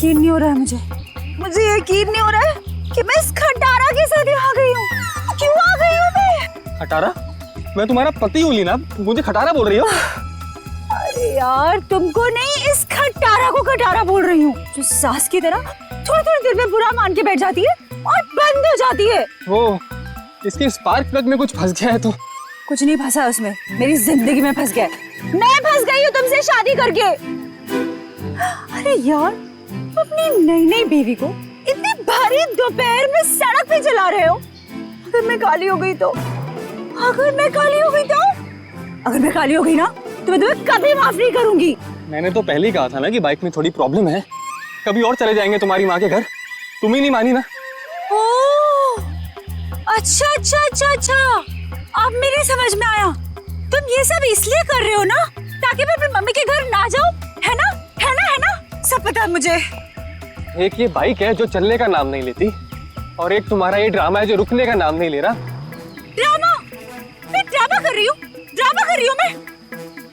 यकीन नहीं हो रहा है मुझे यकीन नहीं हो रहा है कि मैं इस खटारा के साथ यहाँ गई हूँ। क्यों आ गई हूँ मैं? खटारा? मैं तुम्हारा पति हूँ लीना, मुझे खटारा बोल रही हो? अरे यार तुमको नहीं, इस खटारा को खटारा बोल रही हूँ, जो सास की तरह थोड़ी थोड़ी देर में बुरा मान के बैठ जाती है और बंद हो जाती है। वो इसके स्पार्क प्लग में कुछ फंस गया है तो। कुछ नहीं फंसा उसमें, मेरी जिंदगी में फंस गया। मैं फंस गई हूँ तुमसे शादी करके। अरे यार अपनी नई नई बीवी को इतनी भारी दोपहर में सड़क पे चला रहे हो। अगर मैं काली हो गई तो, अगर मैं काली हो गई ना तो मैं तुम्हें कभी माफ नहीं करूंगी। मैंने तो पहले ही कहा था ना कि बाइक में थोड़ी प्रॉब्लम है, कभी और चले जाएंगे तुम्हारी माँ के घर। तुम ही नहीं मानी ना। ओह अच्छा, अब मेरी समझ में आया। तुम ये सब इसलिए कर रहे हो ना ताकि मैं अपनी मम्मी के घर ना जाऊं, है ना? सब पता है मुझे। एक ये बाइक है जो चलने का नाम नहीं लेती, और एक तुम्हारा ये ड्रामा है जो रुकने का नाम नहीं ले रहा। ड्रामा? मैं ड्रामा कर रही हूँ मैं।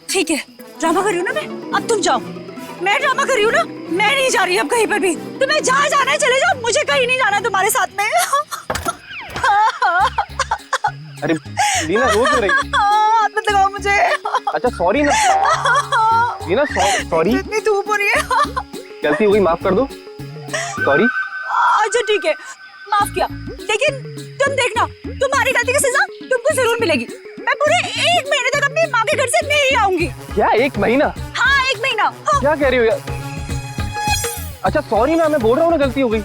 ठीक है, ड्रामा कर रही हूँ ना मैं। अब तुम जाओ। मैं ड्रामा कर रही हूँ ना, मैं नहीं जा रही अब कहीं पर भी। तुम्हें जहाँ जाना है चले जाओ, मुझे कहीं नहीं जाना तुम्हारे साथ में। अरे लीना रो क्यों रही? हाथ मत लगाओ मुझे। अच्छा सॉरी ना लीना, सॉरी। इतनी धूप हो रही है। गलती हो गई, माफ कर दो। सॉरी। अच्छा ठीक है, माफ किया, लेकिन तुम देखना तुम्हारी गलती की सजा तुमको जरूर मिलेगी। मैं पूरे 1 महीने तक अपनी माँ के घर से नहीं आऊंगी। क्या 1 महीना? हाँ 1 महीना। हाँ। क्या कह रही हो यार? अच्छा सॉरी ना, मैं बोल रहा हूँ ना गलती हो गई।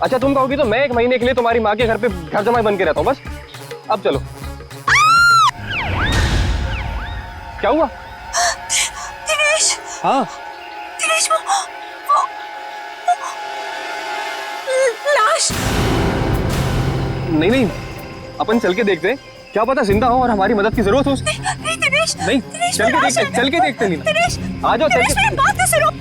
अच्छा तुम कहोगी तो मैं 1 महीने के लिए तुम्हारी माँ के घर पे घर जमाई बन के रहता हूँ बस। अब चलो। क्या हुआ? दिनेश। हाँ दिनेश, वो लाश। नहीं, अपन चल के देखते हैं, क्या पता जिंदा हो और हमारी मदद की जरूरत हो। नहीं दिनेश, नहीं, चल के देखते लीना। दिनेश, आ जाओ चल के। मेरी बात तो सुनो।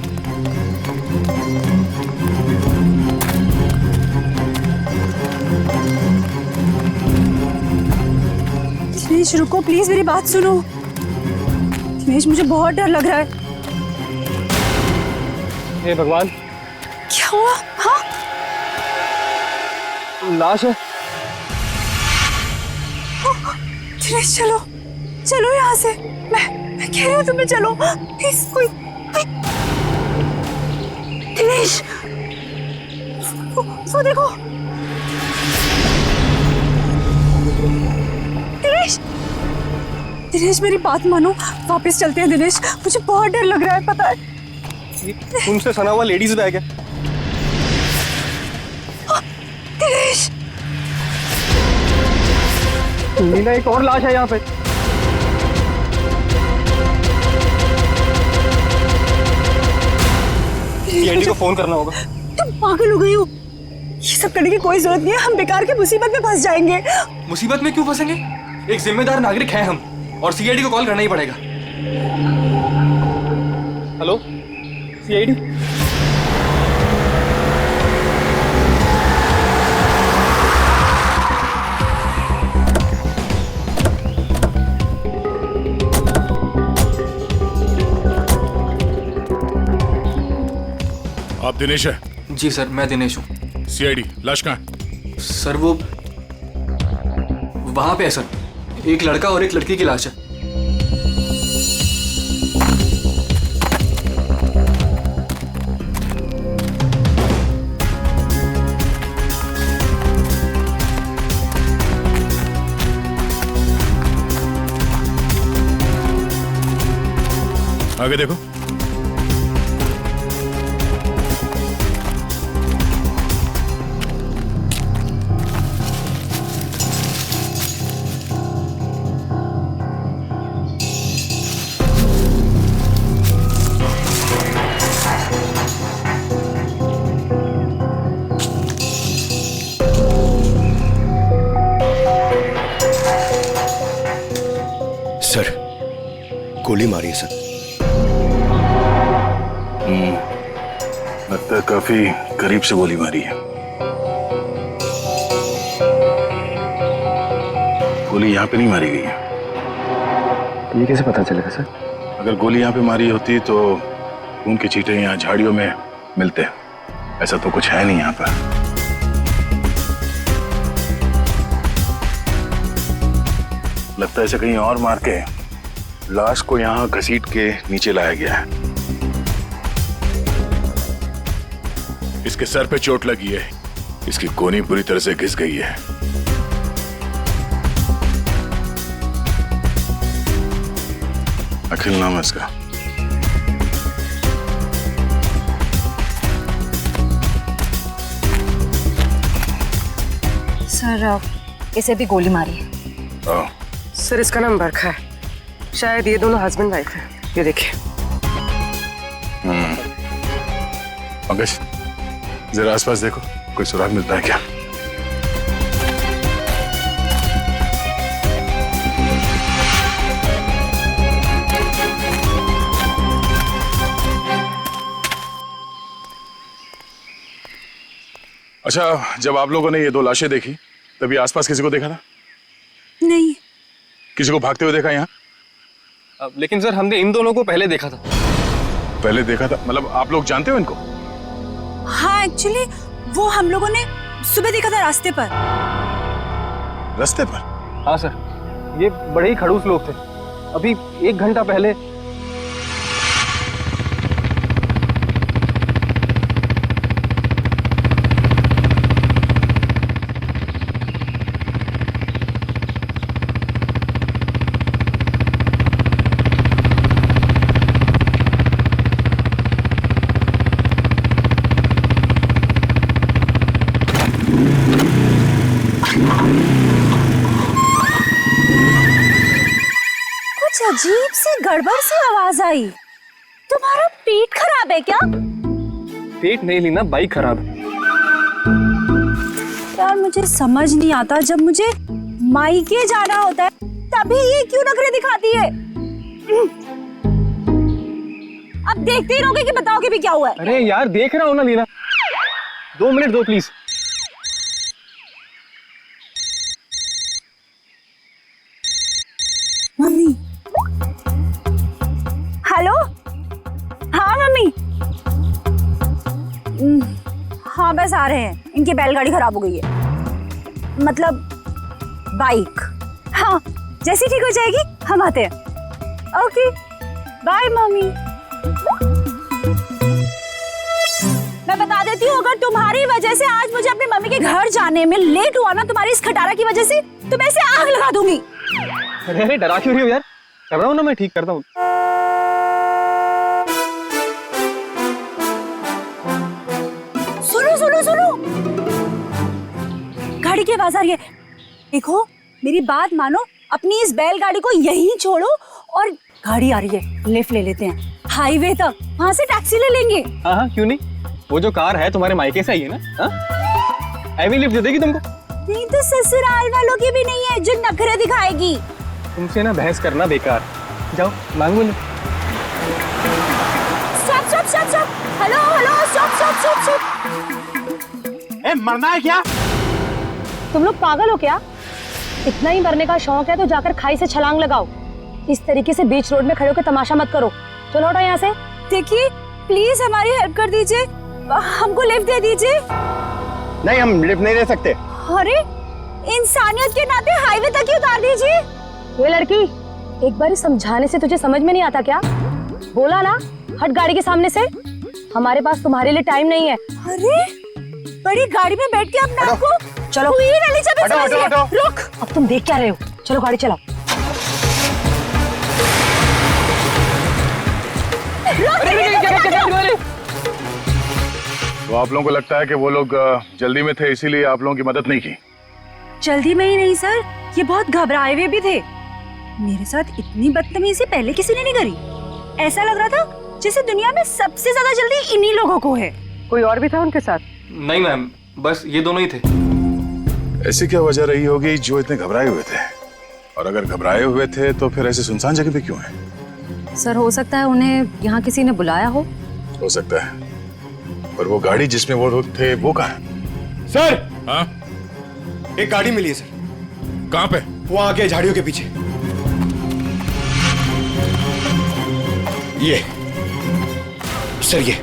दिनेश रुको प्लीज, मेरी बात सुनो। दिनेश मुझे बहुत डर लग रहा है। हे भगवान, क्या हुआ? हाँ लाश है। दिनेश चलो यहाँ से। मैं कह रही हूँ तुम्हें चलो प्लीज। कोई दिनेश, वो देखो। दिनेश मेरी बात मानो, वापस चलते हैं दिनेश, मुझे बहुत डर लग रहा है पता है। उनसे सना हुआ लेडीज बैग है। दिनेश, लीना एक और लाश है यहाँ पे। सीआईडी को फोन करना होगा। तुम पागल हो गई हो? ये सब करने की कोई जरूरत नहीं है, हम बेकार की मुसीबत में फंस जाएंगे। मुसीबत में क्यों फंसेंगे? एक जिम्मेदार नागरिक हैं हम, और सीआईडी को कॉल करना ही पड़ेगा। Hello CID. आप दिनेश है? जी सर, मैं दिनेश हूँ। सीआईडी, लाश कहाँ है? सर वो वहाँ पे है सर, एक लड़का और एक लड़की की लाश है। आगे देखो। सर, गोली मारी है सर। लगता है काफी करीब से गोली मारी है। गोली यहाँ पे नहीं मारी गई है। ये कैसे पता चलेगा सर? अगर गोली यहाँ पे मारी होती तो खून के छींटे यहाँ झाड़ियों में मिलते हैं। ऐसा तो कुछ है नहीं यहाँ पर। लगता है इसे कहीं और मार के लाश को यहाँ घसीट के नीचे लाया गया है। इसके सर पे चोट लगी है, इसकी कोनी पूरी तरह से घिस गई है। अखिल नाम है इसका। सर इसे भी गोली मारी है। ओह, सर इसका नाम बरखा है, शायद ये दोनों हस्बैंड वाइफ है। ये देखिए। पंकज जरा आसपास देखो, कोई सुराग मिलता है क्या? अच्छा, जब आप लोगों ने ये दो लाशें देखी तभी आसपास किसी को देखा था? नहीं। किसी को भागते हुए देखा यहाँ? लेकिन सर हमने इन दोनों को पहले देखा था। पहले देखा था मतलब आप लोग जानते हो इनको? हाँ एक्चुअली वो हम लोगों ने सुबह देखा था रास्ते पर। रास्ते पर? हाँ सर, ये बड़े ही खड़ूस लोग थे। अभी 1 घंटा पहले। अजीब सी गड़बड़ सी आवाज आई। तुम्हारा पेट खराब है क्या? पेट नहीं ली ना, बाइक खराब है। यार मुझे समझ नहीं आता, जब मुझे मायके जाना होता है तभी ये क्यों नखरे दिखाती है? अब देखते ही रहोगे कि बताओगे भी क्या हुआ है? अरे यार देख रहा हूं ना लीना, 2 मिनट दो प्लीज। मम्मी। हेलो। हाँ मम्मी। हाँ बस आ रहे हैं, इनकी बैलगाड़ी खराब हो गई है, मतलब बाइक। हाँ जैसी ठीक हो जाएगी हम आते हैं। Okay bye mummy. मैं बता देती हूँ, अगर तुम्हारी वजह से आज मुझे अपनी मम्मी के घर जाने में लेट हुआ ना, तुम्हारी इस खटारा की वजह से, तो मैं इसे आग लगा दूंगी। अरे डरा क्यों रही हो यार? कर रहा हूँ ना, मैं ठीक करता हूँ। सुनो सुनो सुनो, गाड़ी की आवाज आ रही है। देखो मेरी बात मानो, अपनी इस बैलगाड़ी को यहीं छोड़ो और गाड़ी आ रही है, लिफ्ट ले लेते हैं हाईवे तक, वहां से टैक्सी ले लेंगे। हाँ हाँ क्यों नहीं, वो जो कार है तुम्हारे मायके से आई है ना, हाँ हाईवे लिफ्ट दे देगी तुमको। नहीं तो ससुराल वालों की भी नहीं है जो नखरे दिखाएगी। तुमसे ना बहस करना बेकार, जाओ मांगो ले। Stop stop stop stop, hello hello stop stop stop stop. ए, मरना है क्या? तुम लोग पागल हो क्या? इतना ही मरने का शौक है तो जाकर खाई से छलांग लगाओ। इस तरीके से बीच रोड में खड़े होकर तमाशा मत करो। चलो हटो यहाँ से। देखिए प्लीज हमारी हेल्प कर दीजिए, हमको लिफ्ट दे दीजिए। नहीं, हम लिफ्ट नहीं दे सकते। अरे इंसानियत के नाते हाईवे तक ही उतार दीजिए। ये लड़की, एक बार समझाने से तुझे समझ में नहीं आता क्या? बोला ना हट गाड़ी के सामने से। हमारे पास तुम्हारे लिए टाइम नहीं है। अरे बड़ी गाड़ी में बैठ के अपने आप को चलो रुक। अब तुम देख क्या रहे हो? चलो गाड़ी चलाओ। तो आप लोगों को लगता है कि वो लोग जल्दी में थे इसीलिए आप लोगों की मदद नहीं की? जल्दी में ही नहीं सर, ये बहुत घबराए हुए भी थे। मेरे साथ इतनी बदतमीजी पहले किसी ने नहीं करी। ऐसा लग रहा था जैसे दुनिया में सबसे ज्यादा जल्दी इन्हीं लोगों को है। कोई और भी था उनके साथ? नहीं मैम, बस ये दोनों ही थे। ऐसी क्या वजह रही होगी जो इतने घबराए हुए थे? और अगर घबराए हुए थे तो फिर ऐसे सुनसान जगह पे क्यों है? सर हो सकता है उन्हें यहाँ किसी ने बुलाया हो सकता है, पर वो गाड़ी जिसमें वो लोग थे वो कहाँ है? सर हाँ एक गाड़ी मिली है सर। कहाँ पे? वो आगे झाड़ियों के पीछे। ये सर, ये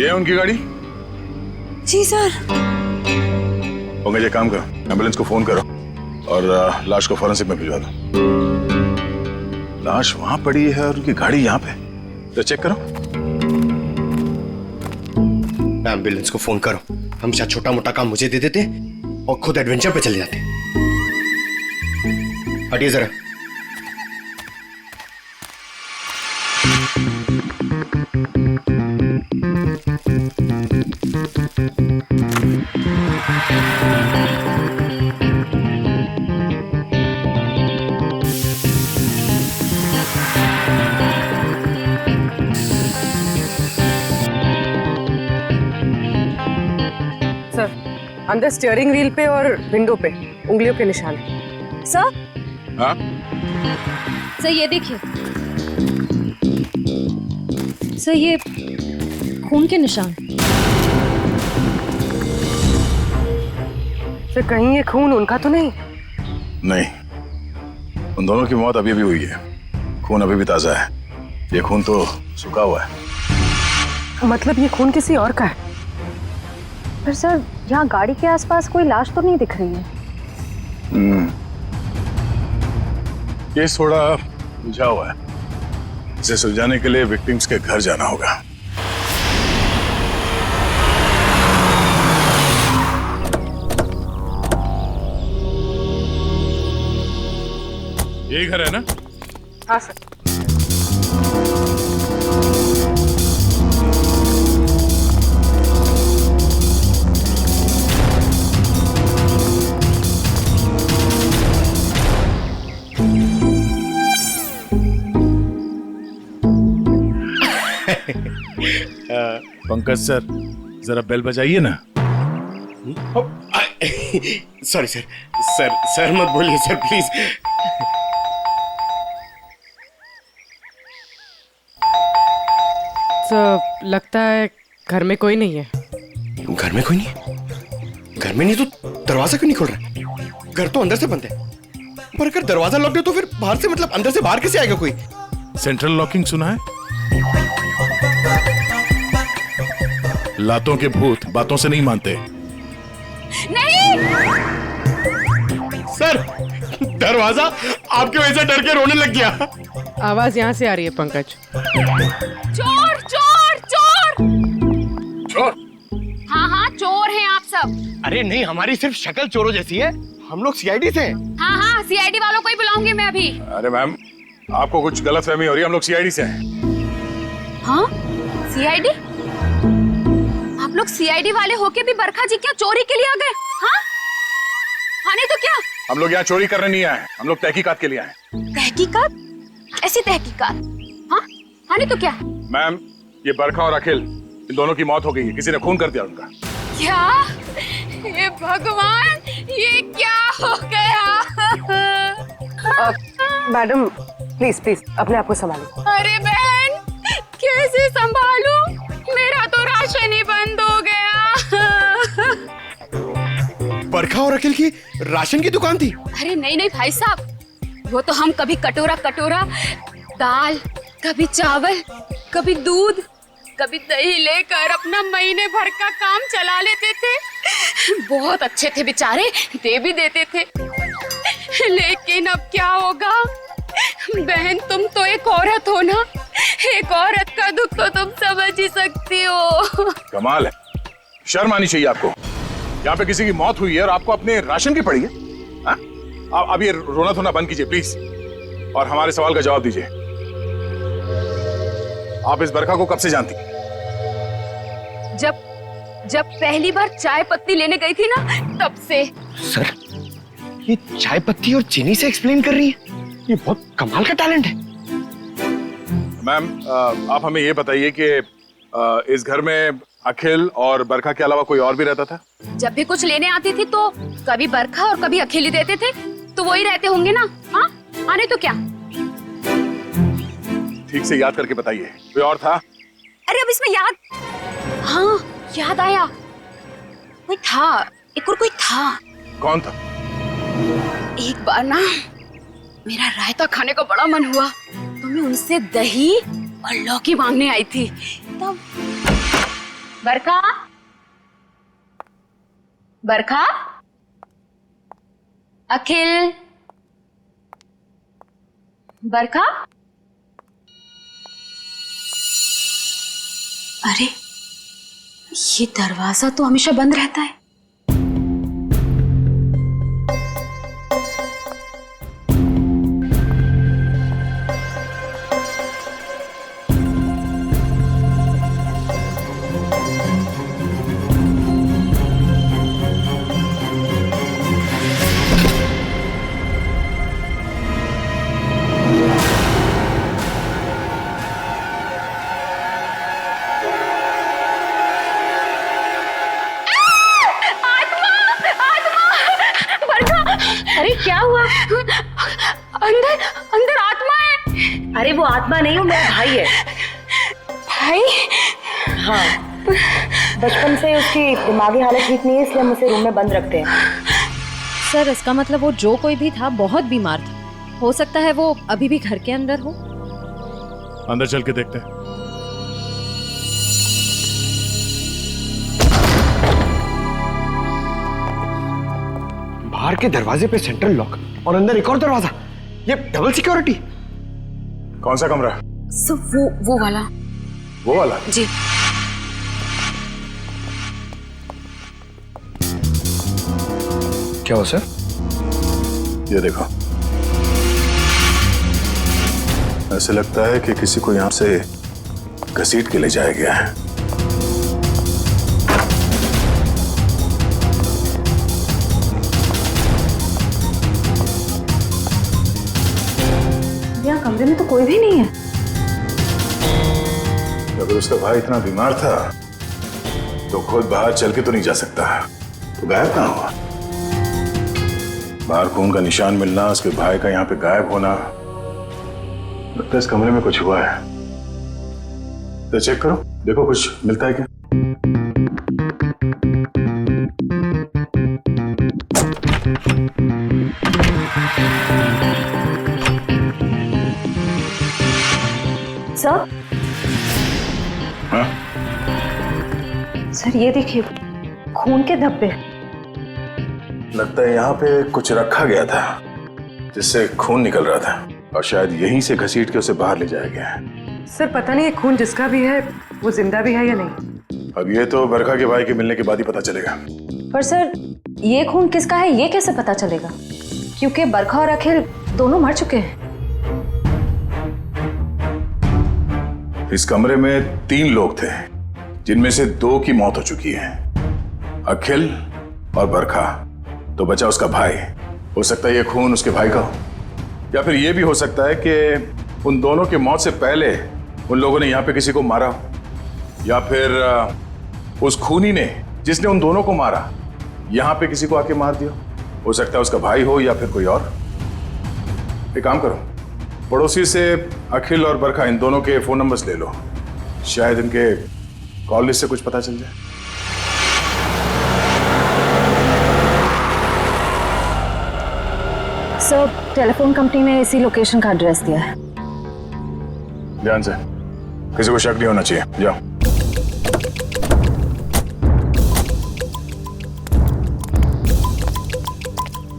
ये है उनकी गाड़ी? जी सर। पंकज एक काम करो, एम्बुलेंस को फोन करो और लाश को फॉरेंसिक में भिजवा दो। लाश वहां पड़ी है और उनकी गाड़ी यहाँ पे, तो चेक करो। एम्बुलेंस को फोन करो। हम शायद छोटा मोटा काम मुझे दे देते और खुद एडवेंचर पे चले जाते। हटिए जरा। सर, अंदर स्टीयरिंग व्हील पे और विंडो पे उंगलियों के निशान हैं। सर, हाँ सर ये देखिए, सर ये खून के निशान। सर कहीं ये खून उनका तो नहीं? नहीं, उन दोनों की मौत अभी भी हुई है। खून अभी भी ताजा है, ये खून तो सूखा हुआ है। मतलब ये खून किसी और का है? पर सर यहाँ गाड़ी के आसपास कोई लाश तो नहीं दिख रही है। केस थोड़ा उलझा हुआ है, इसे सुलझाने के लिए विक्टिम्स के घर जाना होगा। यही घर है ना? हाँ सर। पंकज सर, जरा बेल बजाइए ना। सॉरी सर, सर मत बोलिए सर प्लीज। तो लगता है घर में कोई नहीं है। घर में कोई नहीं है? घर में नहीं तो दरवाजा क्यों नहीं खोल रहा? घर तो अंदर से बंद है, पर अगर दरवाजा लॉक है तो फिर बाहर से, मतलब अंदर से बाहर कैसे आएगा कोई? सेंट्रल लॉकिंग सुना है? लातों के भूत बातों से नहीं मानते। नहीं। सर, दरवाजा आपकी वजह से डर के रोने लग गया। आवाज यहाँ से आ रही है पंकज। चोर चोर चोर। चोर? हाँ हाँ चोर हैं आप सब। अरे नहीं, हमारी सिर्फ शक्ल चोरों जैसी है, हम लोग सीआईडी से हैं। हाँ हाँ सीआईडी वालों को ही बुलाऊंगी मैं अभी। अरे मैम, आपको कुछ गलतफहमी हो रही है, हम लोग सीआईडी से हैं। हाँ सीआईडी? आप लोग सीआईडी वाले होके भी बरखा जी क्या चोरी के लिए आ गए? हाँ हाँ नहीं तो क्या? हम लोग यहाँ चोरी करने नहीं आए, हम लोग तहकीकात के लिए आए। तहकीकात? ऐसी तहकीकात? हाँ हाँ नहीं तो क्या? मैम, ये बरखा और अखिल, इन दोनों की मौत हो गई है, किसी ने खून कर दिया उनका। क्या? ये भगवान, ये क्या हो गया? मैडम प्लीज प्लीज अपने आप को संभालो। अरे बहन, कैसे संभालूं? मेरा तो राशन ही बंद हो गया। बरखा और अखिल की राशन की दुकान थी? अरे नहीं नहीं भाई साहब, वो तो हम कभी कटोरा कटोरा दाल, कभी चावल, कभी दूध, कभी दही लेकर अपना महीने भर का काम चला लेते थे। बहुत अच्छे थे बेचारे, दे भी देते थे। लेकिन अब क्या होगा? बहन तुम तो एक औरत हो ना, एक औरत का दुख तो तुम समझ ही सकती हो। कमाल है, शर्म आनी चाहिए आपको। यहाँ पे किसी की मौत हुई है और आपको अपने राशन की पड़ी है। हाँ? अब ये रोना धोना बंद कीजिए प्लीज, और हमारे सवाल का जवाब दीजिए। आप इस बरखा को कब से जानती? जब पहली बार चाय पत्ती लेने गई थी ना, तब से। सर, ये चाय पत्ती और चीनी से एक्सप्लेन कर रही है? ये बहुत कमाल का टैलेंट है। मैम, आप हमें ये बताइए कि इस घर में अखिल और बरखा के अलावा कोई और भी रहता था? जब भी कुछ लेने आती थी तो कभी बरखा और कभी अखिल ही देते थे, तो वही रहते होंगे ना। हाँ आने तो क्या? ठीक से याद करके बताइए, कोई और था? अरे अब इसमें याद, हाँ याद आया, कोई था, एक और कोई था। कौन था? एक बार ना मेरा रायता खाने का बड़ा मन हुआ, तो मैं उनसे दही और लौकी मांगने आई थी। बरखा, बरखा, अखिल, बरखा। अरे ये दरवाजा तो हमेशा बंद रहता है। अरे क्या हुआ? अंदर अंदर आत्मा है। अरे वो आत्मा नहीं, वो मेरा भाई है। भाई? हाँ, बचपन से उसकी दिमागी हालत ठीक नहीं है, इसलिए हम उसे रूम में बंद रखते हैं। सर इसका मतलब वो जो कोई भी था बहुत बीमार था। हो सकता है वो अभी भी घर के अंदर हो। अंदर चल के देखते हैं। बाहर के दरवाजे पे सेंट्रल लॉक और अंदर एक और दरवाजा। ये डबल सिक्योरिटी। कौन सा कमरा? सब वो वाला। वो वाला? जी। क्या हो सर? ये देखो, ऐसे लगता है कि किसी को यहां से घसीट के ले जाया गया है। यहाँ कमरे में तो कोई भी नहीं है। अगर उसका भाई इतना बीमार था तो खुद बाहर चल के तो नहीं जा सकता, तो गायब कहाँ हुआ? बाहर खून का निशान मिलना, उसके भाई का यहाँ पे गायब होना, लगता है इस कमरे में कुछ हुआ है। तो चेक करो, देखो कुछ मिलता है क्या। सर, हाँ? सर ये देखिए, खून के धब्बे। लगता है यहाँ पे कुछ रखा गया था जिससे खून निकल रहा था और शायद यहीं से घसीट के उसे बाहर ले जाया गया है। सर पता नहीं ये खून जिसका भी है वो जिंदा भी है या नहीं। अब ये तो बरखा के भाई के मिलने के बाद ही पता चलेगा। पर सर ये खून किसका है ये कैसे पता चलेगा? क्योंकि बरखा और अखिल दोनों मर चुके हैं। इस कमरे में 3 लोग थे जिनमें से 2 की मौत हो चुकी है, अखिल और बरखा। तो बचा उसका भाई। हो सकता है ये खून उसके भाई का हो, या फिर ये भी हो सकता है कि उन दोनों की मौत से पहले उन लोगों ने यहाँ पे किसी को मारा हो, या फिर उस खूनी ने जिसने उन दोनों को मारा यहाँ पे किसी को आके मार दिया। हो सकता है उसका भाई हो या फिर कोई और। एक काम करो, पड़ोसी से अखिल और बरखा इन दोनों के फोन नंबर्स ले लो, शायद इनके कॉल लिस्ट से कुछ पता चल जाए। सर टेलीफोन कंपनी ने इसी लोकेशन का एड्रेस दिया है। ध्यान से, किसी को शक नहीं होना चाहिए। जाओ।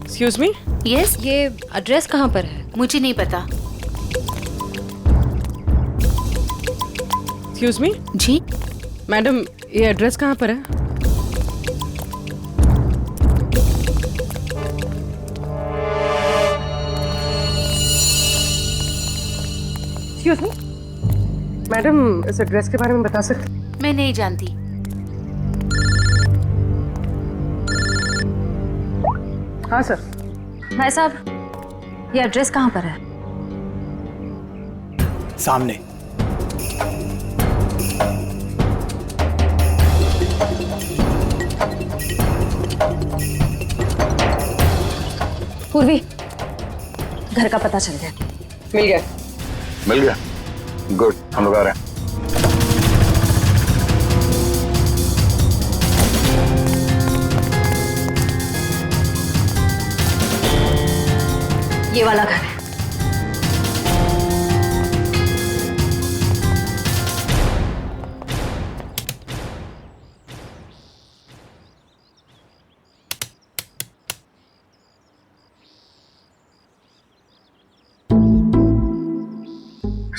एक्सक्यूज मी, यस, ये एड्रेस कहाँ पर है? मुझे नहीं पता। एक्सक्यूज मी जी मैडम, ये एड्रेस कहाँ पर है? एक्सक्यूज मी मैडम, इस एड्रेस के बारे में बता सकते? मैं नहीं जानती। हाँ सर। भाई साहब, ये एड्रेस कहाँ पर है? सामने। पूर्वी, घर का पता चल गया। मिल गया। मिल गया? गुड, हम लोग आ रहे हैं। ये वाला घर है।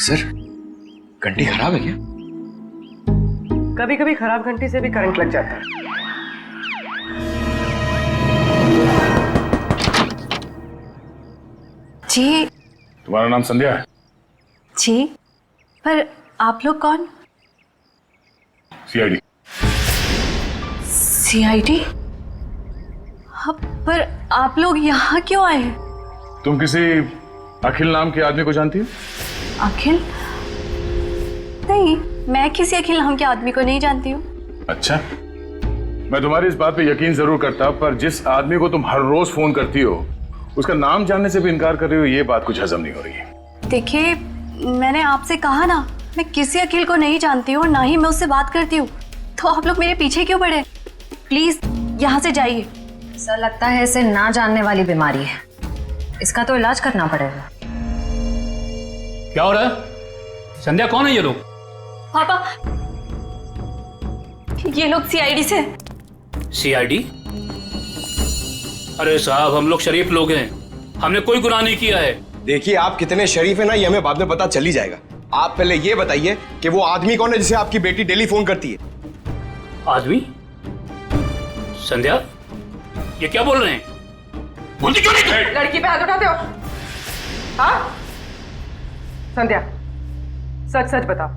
सर घंटी खराब है क्या? कभी कभी खराब घंटी से भी करंट लग जाता है। जी तुम्हारा नाम संध्या है? जी, पर आप लोग कौन? सीआईडी। सीआईडी? पर आप लोग यहाँ क्यों आए? तुम किसी अखिल नाम के आदमी को जानती हो? अखिल? नहीं, मैं किसी अखिल नाम के आदमी को नहीं जानती हूँ। अच्छा, मैं तुम्हारी इस बात पे यकीन जरूर करता, पर जिस आदमी को तुम हर रोज फोन करती हो उसका नाम जानने से भी इनकार कर रही हो, ये बात कुछ हजम नहीं हो रही है। देखिए, मैंने आपसे कहा ना, मैं किसी अखिल को नहीं जानती हूँ और ना ही मैं उससे बात करती हूँ, तो आप लोग मेरे पीछे क्यों पड़े? प्लीज यहाँ से जाइए। सर लगता है इसे ना जानने वाली बीमारी है, इसका तो इलाज करना पड़ेगा। क्या हो रहा है? संध्या कौन है ये लोग? पापा, ये लोग सीआईडी से। सीआईडी? अरे साहब, हम लोग शरीफ लोग हैं, हमने कोई गुनाह नहीं किया है। देखिए आप कितने शरीफ है ना, ये हमें बाद में पता चल ही जाएगा। आप पहले ये बताइए कि वो आदमी कौन है जिसे आपकी बेटी डेली फोन करती है? आदमी? संध्या, ये क्या बोल रहे हैं? बोलती क्यों नहीं? लड़की पे हाथ उठाते हो? हाँ संध्या, सच सच बताओ।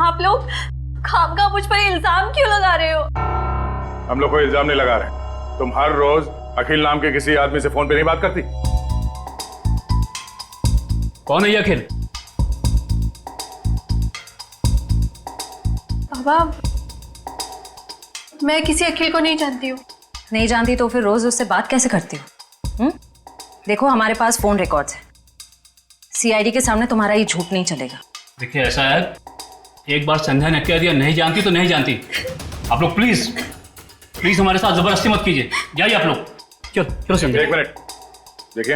आप लोग खामखा मुझ पर इल्जाम क्यों लगा रहे हो? हम लोग कोई इल्जाम नहीं लगा रहे। तुम हर रोज अखिल नाम के किसी आदमी से फोन पे नहीं बात करती? कौन है ये अखिल? पापा, मैं किसी अखिल को नहीं जानती हूँ। नहीं जानती तो फिर रोज उससे बात कैसे करती हो? देखो हमारे पास फोन रिकॉर्ड्स है, सीआईडी के सामने तुम्हारा ये झूठ नहीं चलेगा। देखिए ऐसा है, एक बार संध्या ने कह दिया नहीं जानती तो नहीं जानती। आप लोग प्लीज प्लीज हमारे साथ जबरदस्ती मत कीजिए, जाइए आप लोग। चलो संध्या। एक मिनट, देखिए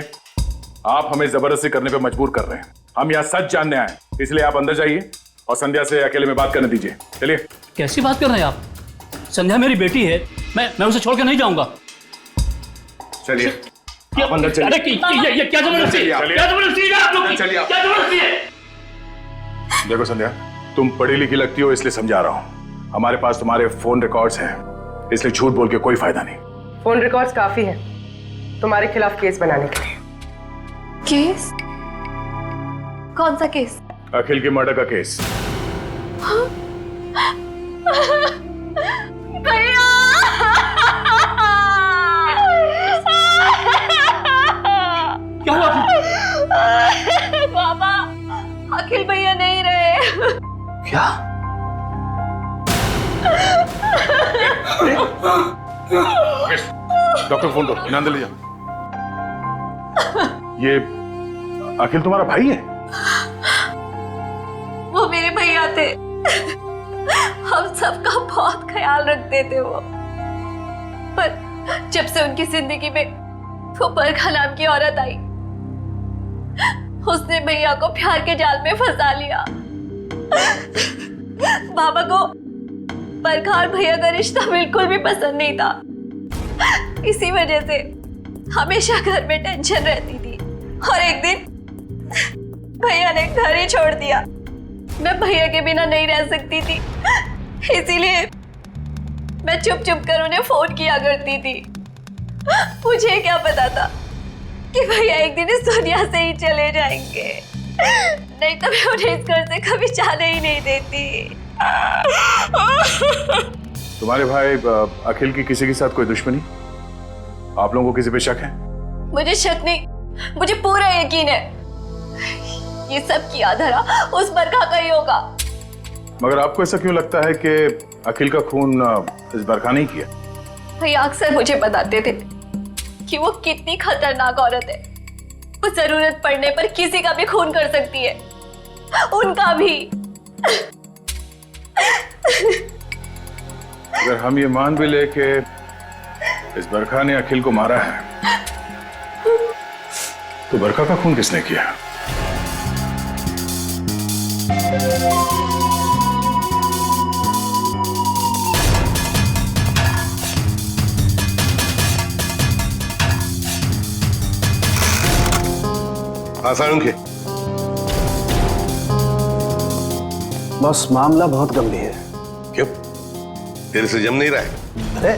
आप हमें जबरदस्ती करने पे मजबूर कर रहे हैं। हम यहाँ सच जानने आए, इसलिए आप अंदर जाइए और संध्या से अकेले में बात करने दीजिए। चलिए। कैसी बात कर रहे हैं आप? संध्या मेरी बेटी है, मैं उसे छोड़ के नहीं जाऊंगा। चलिए आप अंदर चलिए। अरे ये क्या जबरदस्ती है? क्या जबरदस्ती है आप लोग की? चलिए। क्या जबरदस्ती है? देखो संध्या, तुम पढ़ी लिखी लगती हो इसलिए समझा रहा हूँ। हमारे पास तुम्हारे फोन रिकॉर्ड्स हैं, इसलिए झूठ बोल के कोई फायदा नहीं। फोन रिकॉर्ड्स काफी है तुम्हारे खिलाफ केस बनाने के लिए। केस? कौन सा केस? अखिल की मर्डर का केस। भैया! क्या हुआ? बाबा, अखिल भैया नहीं रहे। क्या? डॉक्टर फोन दो, इन्हें अंदर ले जाओ। ये अखिल तुम्हारा भाई है? वो मेरे भैया थे, हम सबका बहुत ख्याल रखते थे वो। पर जब से उनकी जिंदगी में वो बरखा नाम की औरत आई, उसने भैया को प्यार के जाल में फंसा लिया। बाबा को बरखा और भैया का रिश्ता बिल्कुल भी पसंद नहीं था। इसी वजह से हमेशा घर में टेंशन रहती थी और एक दिन भैया ने घर ही छोड़ दिया। मैं भैया के बिना नहीं रह सकती थी, इसीलिए मैं चुप चुप कर उन्हें फोन किया करती थी। मुझे क्या पता था कि भैया एक दिन इस दुनिया से ही चले जाएंगे, नहीं तो मैं उन्हें इस घर से कभी जाने ही नहीं देती। तुम्हारे भाई अखिल की किसी के साथ कोई दुश्मनी? आप लोगों को किसी पे शक है? मुझे शक नहीं, मुझे पूरा यकीन है ये सब किया धरा उस बरखा का ही होगा। मगर आपको ऐसा क्यों लगता है कि अखिल का खून इस बरखा नहीं किया? भैया अक्सर मुझे बताते थे कि वो कितनी खतरनाक औरत है। वो जरूरत पड़ने पर किसी का भी खून कर सकती है, उनका भी। अगर हम ये मान भी ले कि इस बरखा ने अखिल को मारा है, तो बरखा का खून किसने किया? हाँ सारुण के बस मामला बहुत गंभीर है। क्यों? तेरे से जम नहीं रहा है? अरे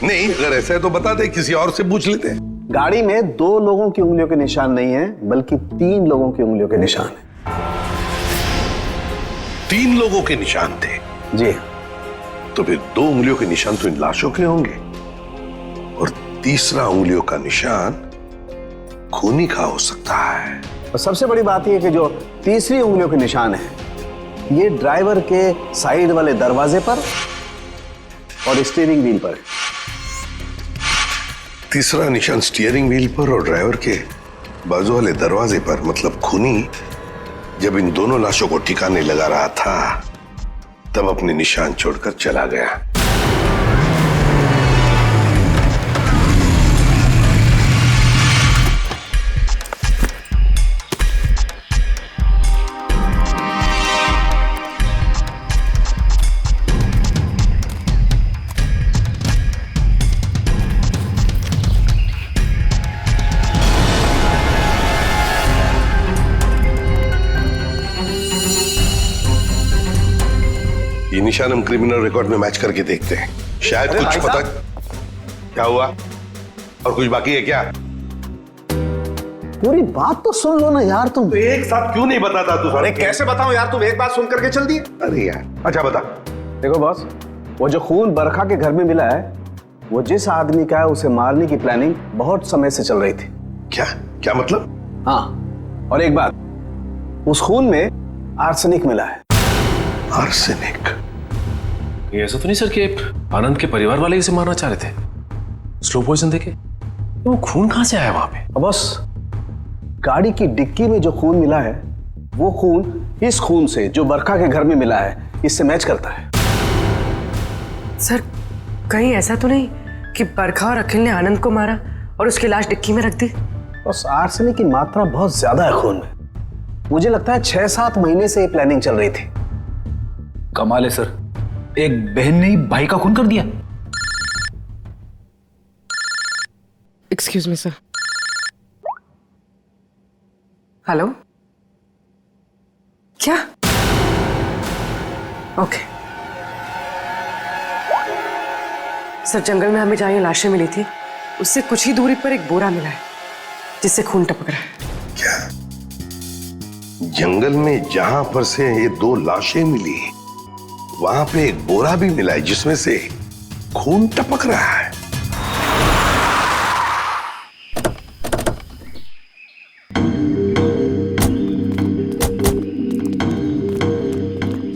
नहीं, अगर ऐसा है तो बता दे, किसी और से पूछ लेते हैं। गाड़ी में 2 लोगों की उंगलियों के निशान नहीं है, बल्कि 3 लोगों की उंगलियों के निशान है। 3 लोगों के निशान थे? जी। तो फिर 2 उंगलियों के निशान तो इन लाशों के होंगे, और तीसरा उंगलियों का निशान खूनी का हो सकता है। और सबसे बड़ी बात यह कि जो तीसरी उंगलियों के निशान है, ये ड्राइवर के साइड वाले दरवाजे पर और स्टीयरिंग व्हील पर है। तीसरा निशान स्टीयरिंग व्हील पर और ड्राइवर के बाजू वाले दरवाजे पर, मतलब खूनी जब इन दोनों लाशों को ठिकाने लगा रहा था तब अपने निशान छोड़कर चला गया। ये निशान हम क्रिमिनल रिकॉर्ड में मैच करके देखते हैं, शायद कुछ पता। क्या हुआ? और कुछ बाकी है क्या? पूरी बात तो सुन लो ना यार तुम। तो एक साथ क्यों नहीं बताता तू? अरे कैसे बताऊं यार, तुम एक बात सुन करके चल दिए। अरे यार, अच्छा बता। देखो बॉस, वो जो खून बरखा के घर में मिला है, वो जिस आदमी का है उसे मारने की प्लानिंग बहुत समय से चल रही थी। क्या क्या मतलब? हाँ, और एक बात, उस खून में आर्सेनिक मिला है। आर्सेनिक? ये ऐसा तो नहीं सर कि आनंद के परिवार वाले इसे मारना चाह रहे थे? स्लो पॉइजन देके वो खून कहां से आया वहां पे? बस गाड़ी की डिक्की में जो खून मिला है, वो खून इस खून से जो बरखा के घर में मिला है, इससे मैच करता है। सर, कहीं ऐसा तो नहीं कि बरखा और अखिल ने आनंद को मारा और उसकी लाश डिक्की में रख दी? बस आर्सेनिक की मात्रा बहुत ज्यादा है खून में। मुझे लगता है 6-7 महीने से ये प्लानिंग चल रही थी। कमाल है सर, एक बहन ने ही भाई का खून कर दिया। Excuse me sir. हेलो, क्या? ओके सर, जंगल में हमें जहां ये लाशें मिली थी, उससे कुछ ही दूरी पर एक बोरा मिला है जिससे खून टपक रहा है। क्या? जंगल में जहां पर से ये 2 लाशें मिली, वहां पे एक बोरा भी मिला है जिसमें से खून टपक रहा है।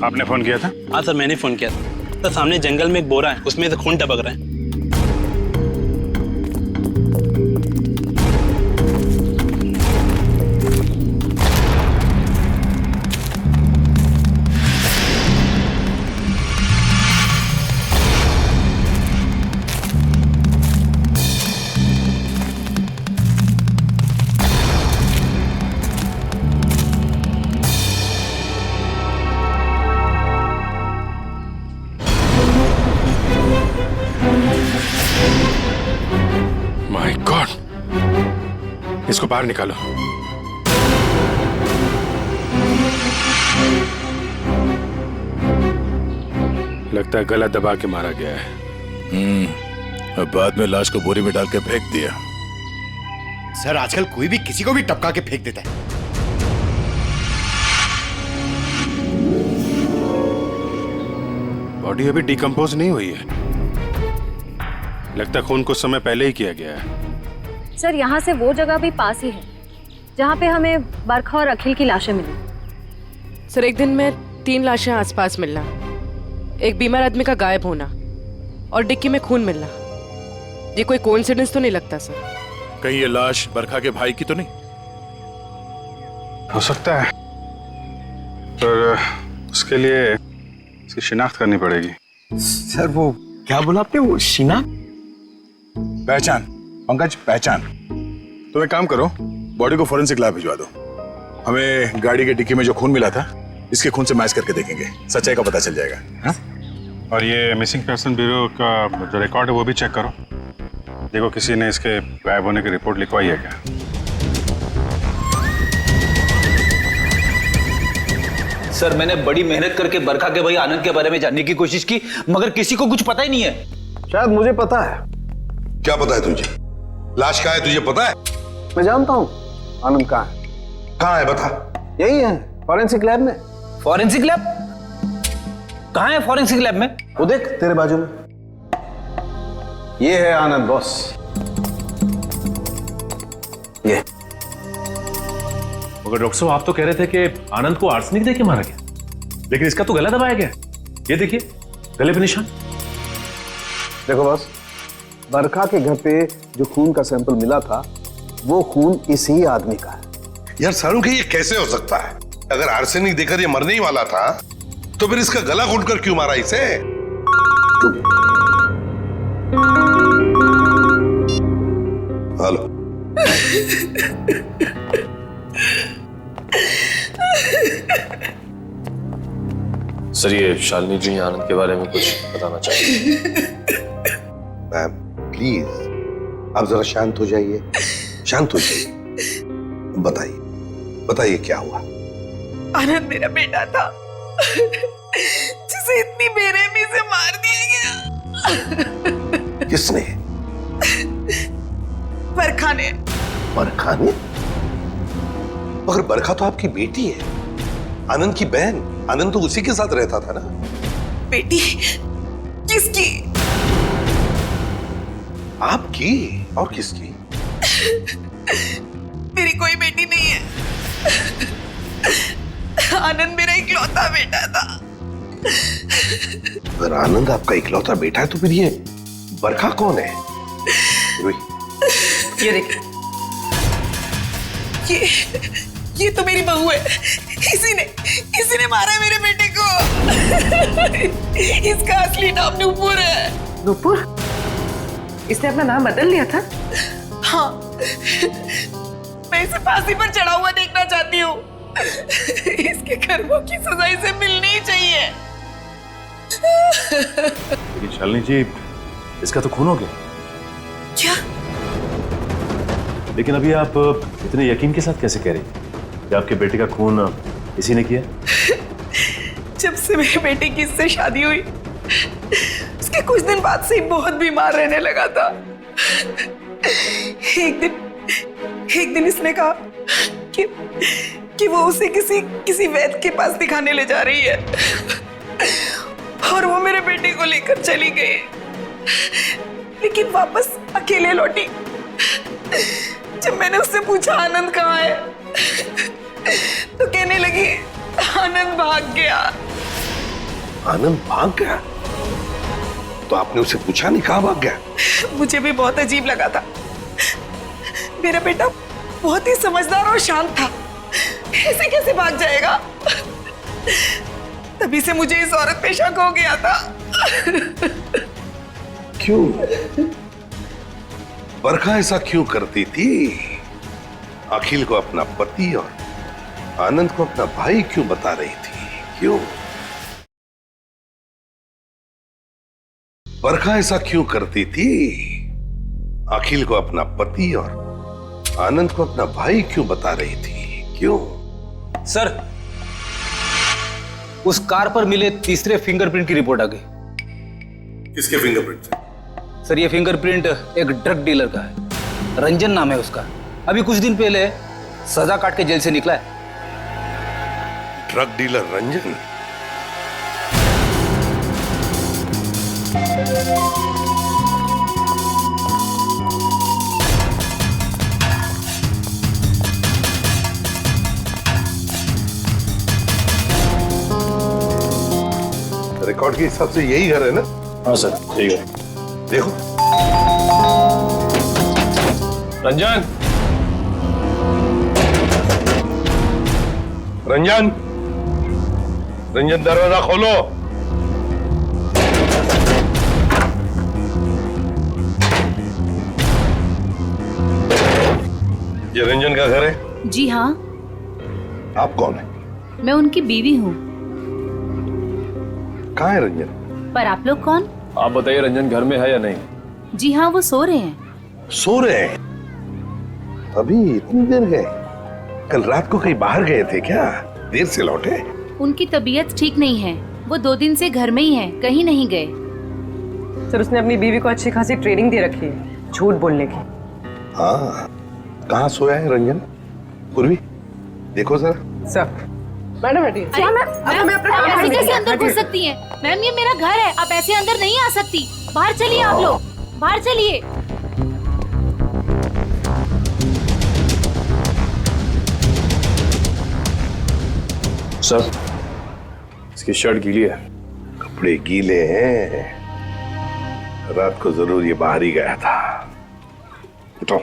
आपने फोन किया था? हाँ सर, मैंने फोन किया था। तो सामने जंगल में एक बोरा है, उसमें से खून टपक रहा है। माय गॉड, इसको बाहर निकालो। लगता है गला दबा के मारा गया है। अब बाद में लाश को बोरी में डाल के फेंक दिया। सर, आजकल कोई भी किसी को भी टपका के फेंक देता है। बॉडी अभी डिकम्पोज नहीं हुई है, लगता है खून कुछ समय पहले ही किया गया है। सर, यहाँ से वो जगह भी पास ही है जहाँ पे हमें बरखा और अखिल की लाशें मिली। सर, एक दिन में 3 लाशें आसपास मिलना, एक बीमार आदमी का गायब होना और डिक्की में खून मिलना, ये कोई कोइंसिडेंस तो नहीं लगता सर? कहीं ये लाश बरखा के भाई की तो नहीं? हो सकता है, पर उसके लिए इसकी शिनाख्त करनी पड़ेगी। सर, वो क्या बोला आपने? वो शिनाख्त? पहचान पंकज, पहचान। तो एक काम करो, बॉडी को फोरेंसिक लैब भिजवा दो। हमें गाड़ी के डिक्की में जो खून मिला था, इसके खून से मैच करके देखेंगे, सच्चाई का पता चल जाएगा। हाँ? और ये मिसिंग पर्सन ब्यूरो का जो रिकॉर्ड है वो भी चेक करो, देखो किसी ने इसके गायब होने की रिपोर्ट लिखवाई है क्या। सर मैंने बड़ी मेहनत करके बरखा के भाई आनंद के बारे में जानने की कोशिश की, मगर किसी को कुछ पता ही नहीं है। शायद मुझे पता है। क्या पता है तुझे? लाश कहाँ है तुझे पता है? मैं जानता हूँ आनंद कहाँ है। कहाँ है बता? यही है, फॉरेंसिक लैब में। Forensic lab? कहाँ है फॉरेंसिक लैब में? वो देख तेरे बाजू में, ये है आनंद बॉस। ये मगर डॉक्टर साहब आप तो कह रहे थे कि आनंद को आर्सेनिक देके मारा गया, लेकिन इसका तो गला दबाया गया। ये देखिए गले पे निशान। देखो बॉस, बरखा के घर पे जो खून का सैंपल मिला था वो खून इसी आदमी का है। यार सारुण ये कैसे हो सकता है? अगर आर्सेनिक देकर ये मरने ही वाला था तो फिर इसका गला घोंटकर क्यों मारा इसे? हेलो। सर ये शालिनी जी आनंद के बारे में कुछ बताना चाहिए। मैम प्लीज आप जरा शांत हो जाइए, शांत हो जाइए। बताइए बताइए क्या हुआ? आनंद मेरा बेटा था जिसे इतनी बेरहमी से मार दिया गया। किसने? बरखा ने। बरखा ने? मगर बरखा तो आपकी बेटी है, आनंद की बहन। आनंद तो उसी के साथ रहता था ना। बेटी? किसकी? आपकी और किसकी? मेरी कोई बेटी नहीं है। आनंद मेरा इकलौता बेटा था। अगर आनंद आपका इकलौता बेटा है तो फिर ये बरखा कौन है? ये देख, ये तो मेरी बहू है। इसी ने मारा मेरे बेटे को। इसका असली नाम नूपुर है। नूपुर? इसने अपना नाम बदल लिया था? हाँ, मैं इसे फांसी पर चढ़ा हुआ देखना चाहती हूँ। इसके कर्मों की सजा इसे मिलनी ही चाहिए। लेकिन शालिनी जी इसका तो खून हो गया। क्या? लेकिन अभी आप इतने यकीन के साथ कैसे कह रही हैं कि आपके बेटे का खून इसी ने किया? जब से मेरे बेटे की इससे शादी हुई उसके कुछ दिन बाद से ही बहुत बीमार रहने लगा था। एक दिन इसने कहा कि वो उसे किसी वैद्य के पास दिखाने ले जा रही है और वो मेरे बेटे को लेकर चली गई, लेकिन वापस अकेले लौटी। जब मैंने उससे पूछा आनंद कहाँ है तो कहने लगी आनंद भाग गया। आनंद भाग गया? तो आपने उसे पूछा नहीं कहाँ भाग गया? मुझे भी बहुत अजीब लगा था। मेरा बेटा बहुत ही समझदार और शांत था, ऐसे कैसे भाग जाएगा? तभी से मुझे इस औरत पे शक हो गया था। क्यों? बरखा ऐसा क्यों करती थी? अखिल को अपना पति और आनंद को अपना भाई क्यों बता रही थी? क्यों? बरखा ऐसा क्यों करती थी? अखिल को अपना पति और आनंद को अपना भाई क्यों बता रही थी? क्यों? सर उस कार पर मिले तीसरे फिंगरप्रिंट की रिपोर्ट आ गई। किसके फिंगरप्रिंट? सर ये फिंगरप्रिंट एक ड्रग डीलर का है, रंजन नाम है उसका। अभी कुछ दिन पहले सजा काट के जेल से निकला है। Drug dealer Ranjan? रिकॉर्ड के हिसाब से यही घर है ना? हाँ सर ठीक है। देखो रंजन, रंजन, रंजन दरवाजा खोलो। ये रंजन का घर है? जी हाँ। आप कौन है? मैं उनकी बीवी हूँ। कहाँ है रंजन? पर आप लोग कौन? आप बताइए रंजन घर में है या नहीं? जी हाँ, वो सो रहे हैं। सो रहे हैं? अभी इतनी देर गए? कल रात को कहीं बाहर गए थे क्या? देर से लौटे? उनकी तबीयत ठीक नहीं है, वो 2 दिन से घर में ही है, कहीं नहीं गए। सर उसने अपनी बीवी को अच्छी खासी ट्रेनिंग दे रखी है झूठ बोलने की। हाँ, कहाँ सोया है रंजन? पूर्वी देखो जरा। सर मैडम बैठिए। मैम आप ऐसे कैसे अंदर घुस सकती हैं? मैम ये मेरा घर है, आप ऐसे अंदर नहीं आ सकती। बाहर चलिए आप लोग, बाहर चलिए। सर इसकी शर्ट गीली है। कपड़े गीले हैं, रात को जरूर ये बाहर ही गया था। उठाओ।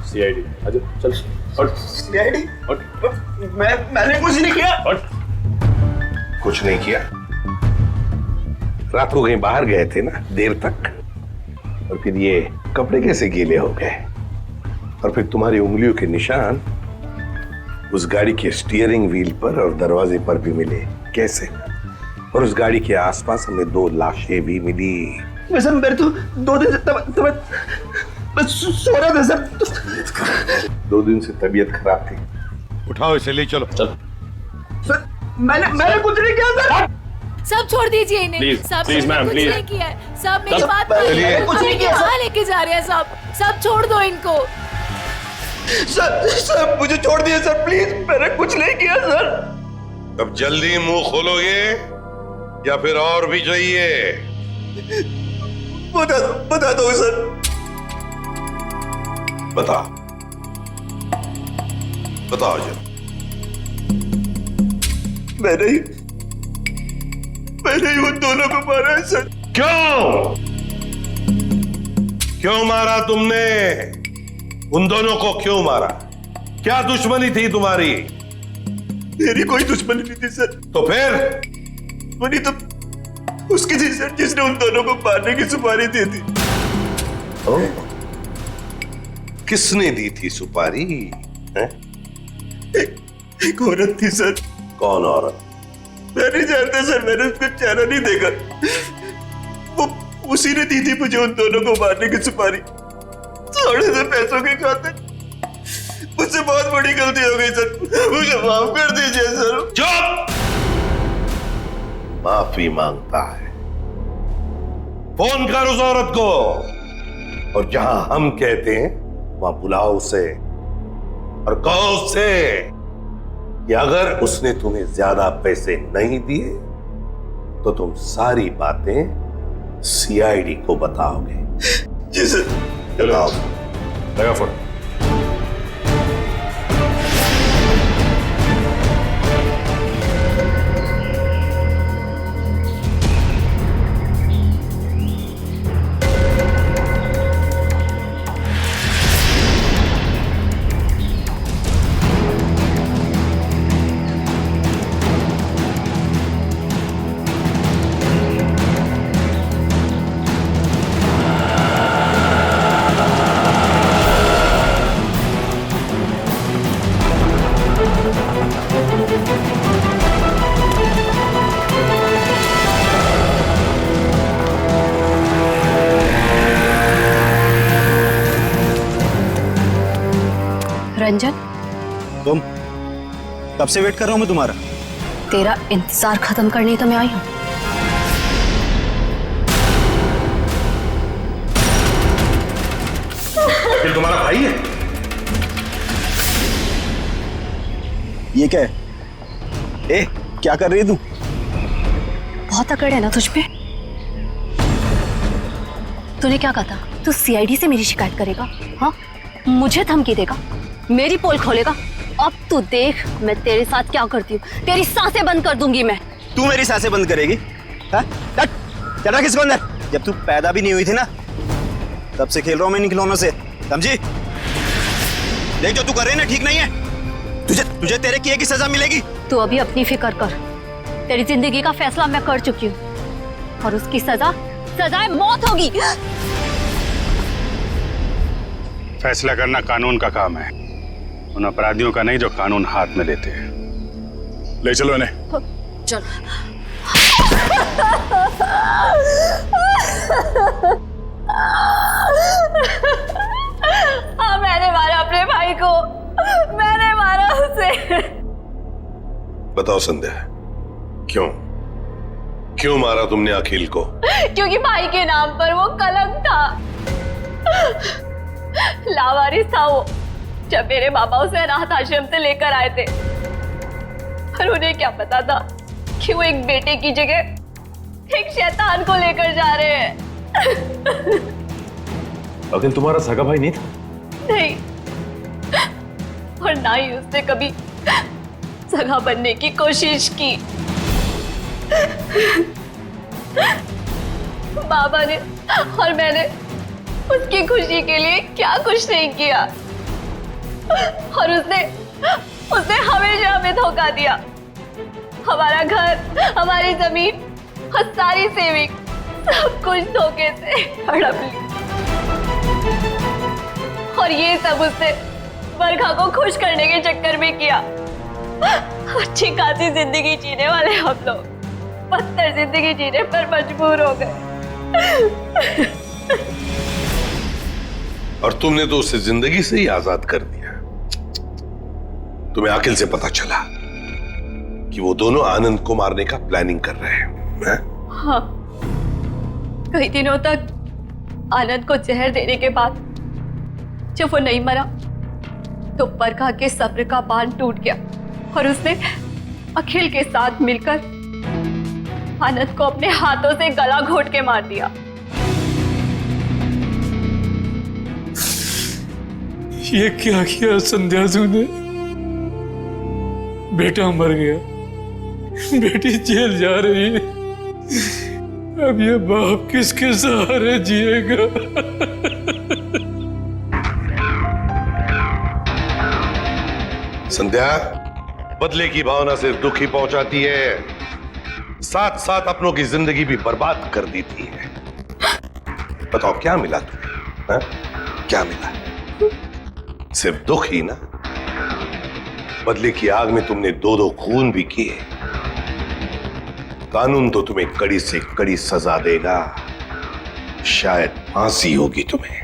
सीआईडी अच्छा चल। सीआईडी? मैंने कुछ नहीं किया। कुछ नहीं किया? रात को कहीं बाहर गए थे ना देर तक, और फिर ये कपड़े कैसे गीले हो गए? और फिर तुम्हारी उंगलियों के निशान उस गाड़ी के स्टीयरिंग व्हील पर और दरवाजे पर भी मिले, कैसे? और उस गाड़ी के आसपास हमें 2 लाशें भी मिली। वैसे मेरे तो 2 दिन से बस सो रहा था सर। 2 दिन से तबीयत खराब थी। उठाओ इसे, ले चलो। चल। सर मैंने कुछ नहीं किया सर। सब छोड़ दीजिए इन्हें। Please ma'am, please. कुछ नहीं किया है। सब मेरी बात चलिए। कुछ नहीं किया। कहाँ लेके जा रहे हैं सब छोड़ दो इनको। सर मुझे छोड़ दिए सर, प्लीज। मैंने कुछ नहीं किया सर। अब जल्दी मुंह खोलोगे या फिर और भी चाहिए? बता दो सर। बताओ जरा। मैंने ही उन दोनों को मारा है सर। क्यों मारा तुमने? उन दोनों को क्यों मारा? क्या दुश्मनी थी तुम्हारी? मेरी कोई दुश्मनी नहीं थी सर। तो फिर? दुश्मनी तो उसकी थी सर जिसने उन दोनों को मारने की सुपारी दी थी। किसने दी थी सुपारी? एक औरत थी सर। कौन औरत? मैं नहीं जानता सर, मैंने उसका चेहरा नहीं देखा। वो उसी ने दी थी मुझे उन दोनों को मारने की सुपारी, थोड़े से पैसों के खातिर। मुझसे बहुत बड़ी गलती हो गई सर, मुझे माफ कर दीजिए सर। चुप! माफी मांगता है? फोन कर उस औरत को, और जहां हम कहते हैं वहां बुलाओ उसे, और कहो उससे कि अगर उसने तुम्हें ज्यादा पैसे नहीं दिए तो तुम सारी बातें सीआईडी को बताओगे। जी सर। चलो लगा फोन। रंजन, तुम कब से वेट कर रहा हूं मैं तुम्हारा। तेरा इंतजार खत्म करने ही तो मैं आई हूं। फिर तुम्हारा भाई है? ये क्या है? क्या कर रही है तू? बहुत अकड़ है ना तुझ पे। तूने क्या कहा था? तू सीआईडी से मेरी शिकायत करेगा? हाँ, मुझे धमकी देगा, मेरी पोल खोलेगा। अब तू देख मैं तेरे साथ क्या करती हूँ। तेरी सांसें बंद कर दूंगी मैं। तू मेरी सांसें बंद करेगी? चल किसको अंदर। जब तू पैदा भी नहीं हुई थी ना, तब से खेल रहा हूं मैं इन खिलौनों से, समझी? देख जो तू कर रही है ना ठीक नहीं है। तुझे तेरे किए की सजा मिलेगी। तू अभी अपनी फिक्र कर। तेरी जिंदगी का फैसला मैं कर चुकी हूँ, और उसकी सजाए मौत होगी। फैसला करना कानून का काम है, उन अपराधियों का नहीं जो कानून हाथ में लेते हैं। ले चलो इन्हें। चलो। हाँ, मैंने मारा अपने भाई को, मैंने मारा उसे। बताओ संध्या, क्यों क्यों मारा तुमने अखिल को? क्योंकि भाई के नाम पर वो कलंक था, लावारिस था वो। जब मेरे बाबा उसे अनाथ आश्रम से लेकर आए थे, पर उन्हें क्या पता था कि वो एक बेटे की जगह एक शैतान को लेकर जा रहे हैं। अखिल तुम्हारा सगा भाई नहीं था? नहीं, और ना ही उसने कभी सगा बनने की कोशिश की। बाबा ने और मैंने उसकी खुशी के लिए क्या कुछ नहीं किया, और उसने हमेशा हमें धोखा दिया। हमारा घर, हमारी जमीन और सारी सेविंग, सब कुछ धोखे से हड़प ली। और ये सब उसने बरखा को खुश करने के चक्कर में किया। अच्छी खासी जिंदगी जीने वाले हम लोग बदतर जिंदगी जीने पर मजबूर हो गए। और तुमने तो उसे जिंदगी से ही आजाद कर दिया। तुम्हें अखिल से पता चला कि वो दोनों आनंद को मारने का प्लानिंग कर रहे हैं। हाँ, कई दिनों तक आनंद को जहर देने के बाद जब वो नहीं मरा, तो बरखा के सब्र का बांध टूट गया और उसने अखिल के साथ मिलकर आनंद को अपने हाथों से गला घोट के मार दिया। ये क्या किया संध्या तूने? बेटा मर गया, बेटी जेल जा रही है, अब ये बाप किसके सहारे जिएगा? संध्या, बदले की भावना से दुख ही पहुंचाती है, साथ साथ अपनों की जिंदगी भी बर्बाद कर देती है। बताओ क्या मिला तुम्हें? हा? क्या मिला? सिर्फ दुख ही ना। बदले की आग में तुमने दो दो खून भी किए। कानून तो तुम्हें कड़ी से कड़ी सजा देगा, शायद फांसी होगी तुम्हें।